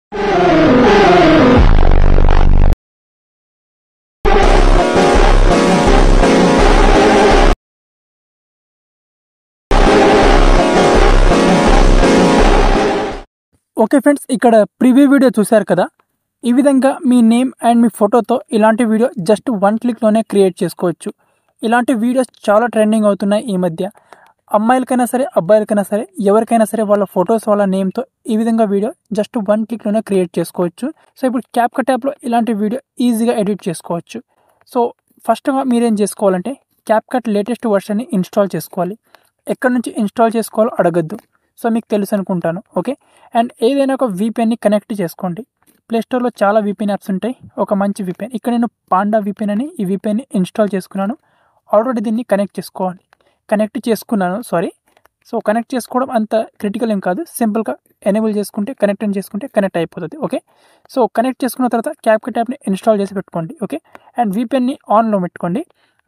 Okay friends, ఇక్కడ preview video చూశారు కదా. ఈ విధంగా మీ నేమ్ అండ్ మీ ఫోటోతో ఇలాంటి వీడియో జస్ట్ 1 క్లిక్లోనే క్రియేట్ చేసుకోవచ్చు. ఇలాంటి వీడియోస్ చాలా ట్రెండింగ్ అవుతున్నాయి ఈ మధ్య. అమ్మాయిలకైనా సరే, అబ్బాయిలకైనా సరే, ఎవరికైనా సరే వాళ్ళ ఫొటోస్ వాళ్ళ నేమ్తో ఈ విధంగా వీడియో జస్ట్ 1 క్లిక్లోనే క్రియేట్ చేసుకోవచ్చు. సో ఇప్పుడు క్యాప్కట్ యాప్లో ఇలాంటి వీడియో ఈజీగా ఎడిట్ చేసుకోవచ్చు. సో ఫస్ట్గా మీరేం చేసుకోవాలంటే క్యాప్కట్ లేటెస్ట్ వర్షన్ని ఇన్స్టాల్ చేసుకోవాలి. ఎక్కడి నుంచి ఇన్స్టాల్ చేసుకోవాలో అడగద్దు, సో మీకు తెలుసు అనుకుంటాను. ఓకే, అండ్ ఏదైనా ఒక VPNని కనెక్ట్ చేసుకోండి. ప్లేస్టోర్లో చాలా VPN యాప్స్ ఉంటాయి. ఒక మంచి VPN, ఇక్కడ నేను పాండా VPN అని ఈ VPNని ఇన్స్టాల్ చేసుకున్నాను. ఆల్రెడీ దీన్ని కనెక్ట్ చేసుకున్నాను. సో కనెక్ట్ చేసుకోవడం అంత క్రిటికల్ ఏం కాదు. సింపుల్గా ఎనేబుల్ చేసుకుంటే కనెక్ట్ అయిపోతుంది. ఓకే, సో కనెక్ట్ చేసుకున్న తర్వాత క్యాప్కట్ యాప్ని ఇన్స్టాల్ చేసి పెట్టుకోండి. ఓకే, అండ్ VPNని ఆన్లో పెట్టుకోండి.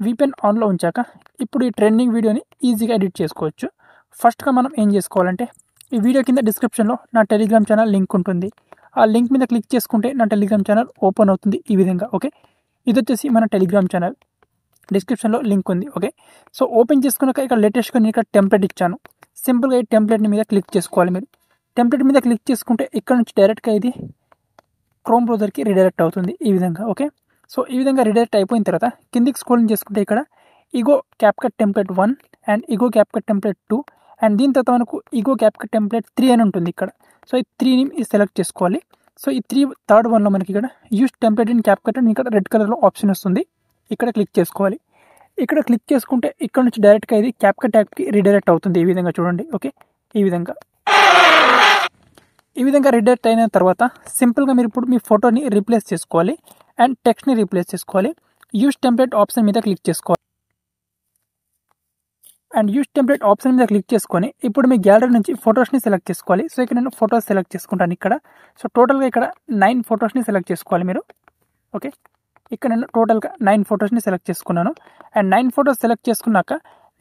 VPN ఆన్లో ఉంచాక ఇప్పుడు ఈ ట్రెండింగ్ వీడియోని ఈజీగా ఎడిట్ చేసుకోవచ్చు. ఫస్ట్గా మనం ఏం చేసుకోవాలంటే ఈ వీడియో కింద డిస్క్రిప్షన్లో నా టెలిగ్రామ్ ఛానల్ లింక్ ఉంటుంది. ఆ లింక్ మీద క్లిక్ చేసుకుంటే నా టెలిగ్రామ్ ఛానల్ ఓపెన్ అవుతుంది ఈ విధంగా. ఓకే, ఇది వచ్చేసి మన టెలిగ్రామ్ ఛానల్, డిస్క్రిప్షన్లో లింక్ ఉంది. ఓకే, సో ఓపెన్ చేసుకున్నాక ఇక్కడ లేటెస్ట్గా నేను ఇక్కడ టెంప్లెట్ ఇచ్చాను. సింపుల్గా ఈ టెంప్లెట్ని మీద క్లిక్ చేసుకోవాలి. మీరు టెంప్లెట్ మీద క్లిక్ చేసుకుంటే ఇక్కడ నుంచి డైరెక్ట్గా ఇది క్రోమ్ బ్రౌజర్కి రీడైరెక్ట్ అవుతుంది ఈ విధంగా. ఓకే, సో ఈ విధంగా రీడైరెక్ట్ అయిపోయిన తర్వాత కిందికి స్క్రోలింగ్ చేసుకుంటే ఇక్కడ ఇగో క్యాప్కట్ టెంప్లెట్ 1 అండ్ ఇగో క్యాప్కట్ టెంప్లెట్ 2 అండ్ దీని తర్వాత మనకు ఇగో క్యాప్కట్ టెంప్లెట్ 3 అని ఉంటుంది ఇక్కడ. సో ఈ 3ని సెలెక్ట్ చేసుకోవాలి. సో ఈ థర్డ్ వన్లో మనకి ఇక్కడ యూస్ టెంప్లెట్ ఇన్ క్యాప్కట్ అని ఇక్కడ రెడ్ కలర్లో ఆప్షన్ వస్తుంది. ఇక్కడ క్లిక్ చేసుకోవాలి. ఇక్కడ క్లిక్ చేసుకుంటే ఇక్కడ నుంచి డైరెక్ట్గా ఇది క్యాప్కట్ యాప్కి రీడైరెక్ట్ అవుతుంది ఈ విధంగా. చూడండి. ఓకే, ఈ విధంగా రీడైరెక్ట్ అయిన తర్వాత సింపుల్గా మీరు ఇప్పుడు మీ ఫోటోని రీప్లేస్ చేసుకోవాలి అండ్ టెక్స్ట్ని రీప్లేస్ చేసుకోవాలి. యూస్ టెంప్లెట్ ఆప్షన్ మీద క్లిక్ చేసుకోవాలి. అండ్ యూస్ టెంప్లెట్ ఆప్షన్ మీద క్లిక్ చేసుకొని ఇప్పుడు మీ గ్యాలరీ నుంచి ఫొటోస్ని సెలెక్ట్ చేసుకోవాలి. సో ఇక్కడ నేను ఫొటోస్ సెలెక్ట్ చేసుకుంటాను ఇక్కడ. సో టోటల్గా ఇక్కడ 9 ఫొటోస్ని సెలెక్ట్ చేసుకోవాలి మీరు. ఓకే, ఇక్కడ నేను టోటల్గా 9 ఫొటోస్ని సెలెక్ట్ చేసుకున్నాను. అండ్ 9 ఫొటోస్ సెలెక్ట్ చేసుకున్నాక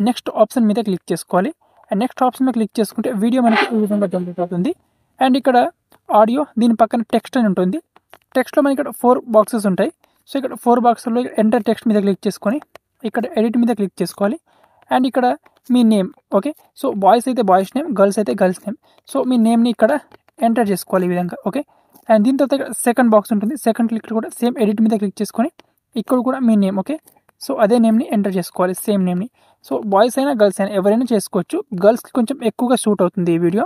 నెక్స్ట్ ఆప్షన్ మీద క్లిక్ చేసుకోవాలి. అండ్ నెక్స్ట్ ఆప్షన్ మీద క్లిక్ చేసుకుంటే వీడియో మనకి ఈ విధంగా జనరేట్ అవుతుంది. అండ్ ఇక్కడ ఆడియో, దీని పక్కన టెక్స్ట్ అని ఉంటుంది. టెక్స్ట్లో మనకి ఇక్కడ 4 బాక్సెస్ ఉంటాయి. సో ఇక్కడ 4 బాక్స్లో ఎంటర్ టెక్స్ట్ మీద క్లిక్ చేసుకొని ఇక్కడ ఎడిట్ మీద క్లిక్ చేసుకోవాలి. అండ్ ఇక్కడ మీ నేమ్. ఓకే, సో బాయ్స్ అయితే బాయ్స్ నేమ్, గర్ల్స్ అయితే గర్ల్స్ నేమ్. సో మీ నేమ్ని ఇక్కడ ఎంటర్ చేసుకోవాలి ఈ విధంగా. ఓకే, అండ్ దీని తర్వాత ఇక్కడ సెకండ్ బాక్స్ ఉంటుంది. సెకండ్ క్లిక్ కూడా సేమ్ ఎడిట్ మీద క్లిక్ చేసుకొని ఇక్కడ కూడా మీ నేమ్. ఓకే, సో అదే నేమ్ని ఎంటర్ చేసుకోవాలి, సేమ్ నేమ్ని. సో బాయ్స్ అయినా గర్ల్స్ అయినా ఎవరైనా చేసుకోవచ్చు. గర్ల్స్కి కొంచెం ఎక్కువగా సూట్ అవుతుంది ఈ వీడియో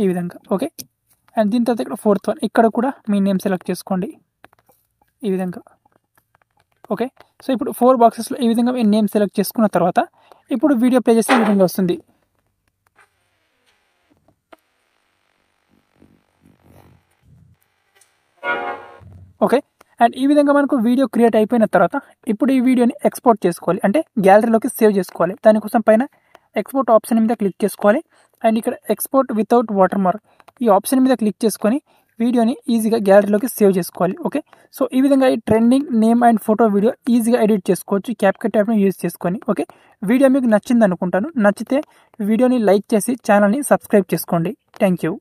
ఈ విధంగా. ఓకే, అండ్ దీని తర్వాత ఇక్కడ ఫోర్త్ వన్, ఇక్కడ కూడా మీ నేమ్ సెలెక్ట్ చేసుకోండి ఈ విధంగా. ఓకే, సో ఇప్పుడు 4 బాక్సెస్లో ఈ విధంగా మీ నేమ్ సెలెక్ట్ చేసుకున్న తర్వాత ఇప్పుడు వీడియో ప్లే చేస్తే ఈ విధంగా వస్తుంది. ఓకే, అండ్ ఈ విధంగా మనకు వీడియో క్రియేట్ అయిపోయిన తర్వాత ఇప్పుడు ఈ వీడియోని ఎక్స్పోర్ట్ చేసుకోవాలి, అంటే గ్యాలరీలోకి సేవ్ చేసుకోవాలి. దానికోసం పైన ఎక్స్పోర్ట్ ఆప్షన్ మీద క్లిక్ చేసుకోవాలి. అండ్ ఇక్కడ ఎక్స్పోర్ట్ వితౌట్ వాటర్ మార్క్ ఈ ఆప్షన్ మీద క్లిక్ చేసుకొని వీడియోని ఈజీగా గ్యాలరీలోకి సేవ్ చేసుకోవాలి. ఓకే, సో ఈ విధంగా ఈ trending name and photo video ఈజీగా ఎడిట్ చేసుకోవచ్చు క్యాప్కట్ యాప్ని యూజ్ చేసుకొని. ఓకే, వీడియో మీకు నచ్చింది అనుకుంటాను. నచ్చితే వీడియోని లైక్ చేసి ఛానల్ని సబ్స్క్రైబ్ చేసుకోండి. Thank you.